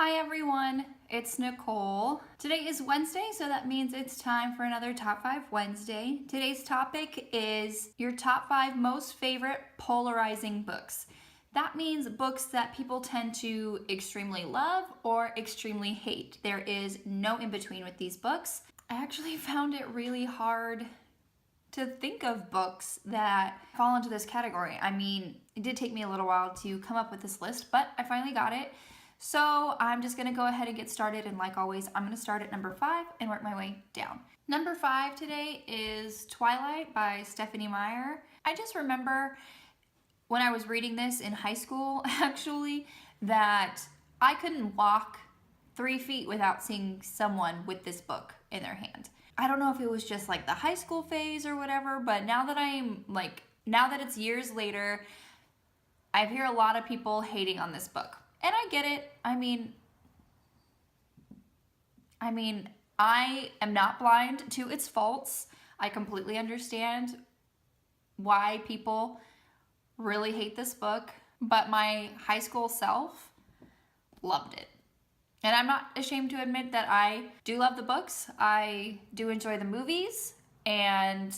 Hi everyone, it's Nicole. Today is Wednesday, so that means it's time for another Top 5 Wednesday. Today's topic is your top 5 most favorite polarizing books. That means books that people tend to extremely love or extremely hate. There is no in between with these books. I actually found it really hard to think of books that fall into this category. I mean, it did take me a little while to come up with this list, but I finally got it. So I'm just gonna go ahead and get started, and like always, I'm gonna start at number 5 and work my way down. Number 5 today is Twilight by Stephanie Meyer. I just remember when I was reading this in high school, actually, that I couldn't walk 3 feet without seeing someone with this book in their hand. I don't know if it was just like the high school phase or whatever, but now that it's years later, I hear a lot of people hating on this book. And I get it. I mean, I am not blind to its faults. I completely understand why people really hate this book, but my high school self loved it. And I'm not ashamed to admit that I do love the books. I do enjoy the movies, and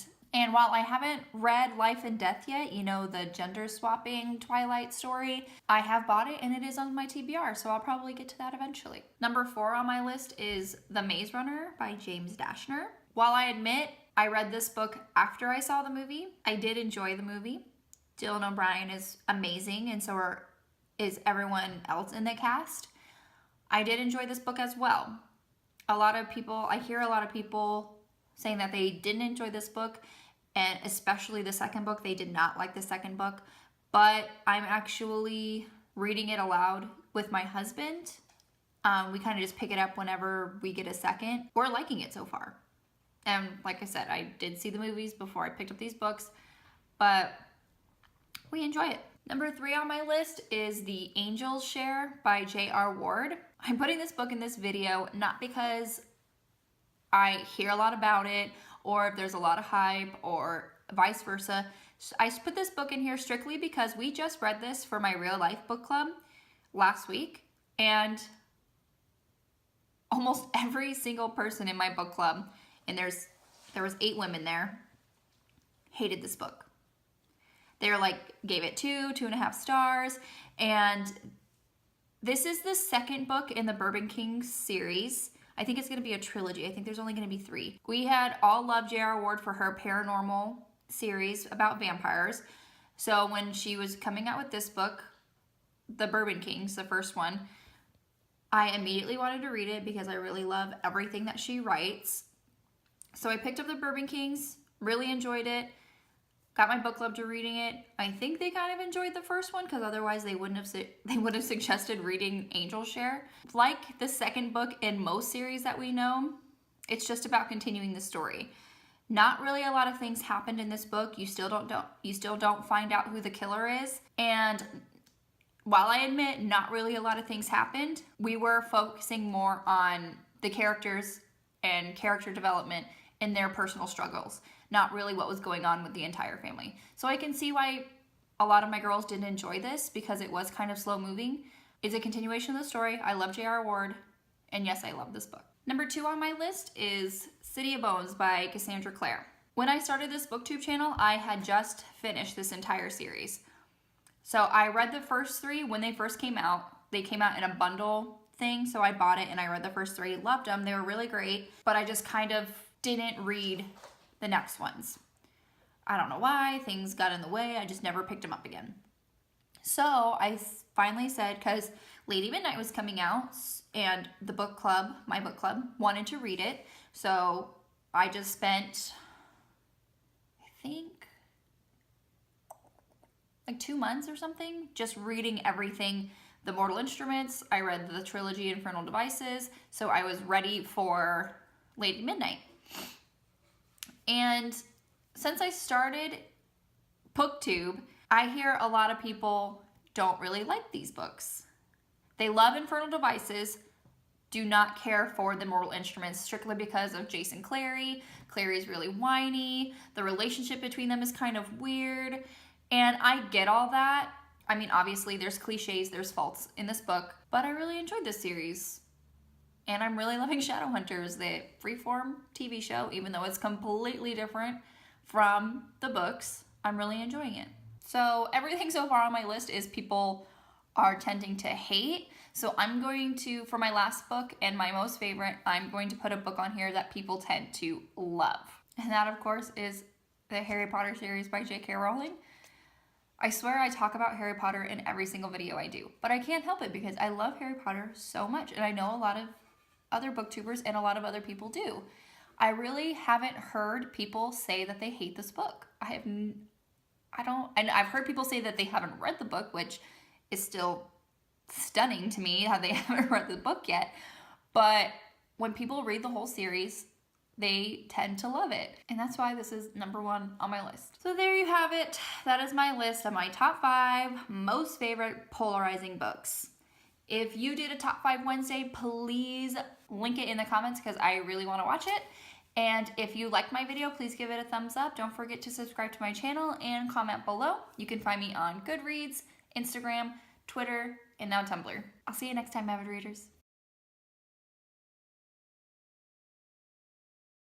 while I haven't read Life and Death yet, you know, the gender swapping Twilight story, I have bought it and it is on my TBR, so I'll probably get to that eventually. Number 4 on my list is The Maze Runner by James Dashner. While I admit I read this book after I saw the movie, I did enjoy the movie. Dylan O'Brien is amazing, and so is everyone else in the cast. I did enjoy this book as well. I hear a lot of people saying that they didn't enjoy this book, and especially the second book. They did not like the second book, but I'm actually reading it aloud with my husband. We kind of just pick it up whenever we get a second. We're liking it so far. And like I said, I did see the movies before I picked up these books, but we enjoy it. Number 3 on my list is The Angel's Share by J.R. Ward. I'm putting this book in this video not because I hear a lot about it, or if there's a lot of hype, or vice versa. I put this book in here strictly because we just read this for my real life book club last week, and almost every single person in my book club, and there was 8 women there, hated this book. They were like, gave it 2.5 stars, and this is the second book in the Bourbon Kings series. I think it's going to be a trilogy. I think there's only going to be 3. We had all loved J.R. Ward for her paranormal series about vampires. So when she was coming out with this book, The Bourbon Kings, the first one, I immediately wanted to read it because I really love everything that she writes. So I picked up The Bourbon Kings, really enjoyed it, got my book club to reading it. I think they kind of enjoyed the first one because otherwise they would have suggested reading Angel's Share. Like the second book in most series that we know, it's just about continuing the story. Not really a lot of things happened in this book. You still don't find out who the killer is. And while I admit not really a lot of things happened, we were focusing more on the characters and character development and their personal struggles, not really what was going on with the entire family. So I can see why a lot of my girls didn't enjoy this because it was kind of slow moving. It's a continuation of the story. I love J.R. Ward, and yes, I love this book. Number 2 on my list is City of Bones by Cassandra Clare. When I started this booktube channel, I had just finished this entire series. So I read the first 3 when they first came out. They came out in a bundle thing, so I bought it and I read the first 3, loved them. They were really great, but I just kind of didn't read the next ones. I don't know why, things got in the way, I just never picked them up again. So I finally said, because Lady Midnight was coming out and the book club, my book club, wanted to read it. So I just spent, I think, like 2 months or something, just reading everything. The Mortal Instruments, I read the trilogy Infernal Devices, so I was ready for Lady Midnight. And since I started booktube, I hear a lot of people don't really like these books. They love Infernal Devices, do not care for the Mortal Instruments strictly because of Jason Clary. Clary's really whiny. The relationship between them is kind of weird. And I get all that. I mean, obviously there's cliches, there's faults in this book, but I really enjoyed this series. And I'm really loving Shadowhunters, the freeform TV show, even though it's completely different from the books. I'm really enjoying it. So everything so far on my list is people are tending to hate. So I'm going to, for my last book and my most favorite, I'm going to put a book on here that people tend to love. And that, of course, is the Harry Potter series by J.K. Rowling. I swear I talk about Harry Potter in every single video I do, but I can't help it because I love Harry Potter so much, and I know a lot of other booktubers and a lot of other people do. I really haven't heard people say that they hate this book. And I've heard people say that they haven't read the book, which is still stunning to me how they haven't read the book yet. But when people read the whole series, they tend to love it. And that's why this is number 1 on my list. So there you have it. That is my list of my top 5 most favorite polarizing books. If you did a top 5 Wednesday, please link it in the comments because I really want to watch it. And if you liked my video, please give it a thumbs up. Don't forget to subscribe to my channel and comment below. You can find me on Goodreads, Instagram, Twitter, and now Tumblr. I'll see you next time, avid readers.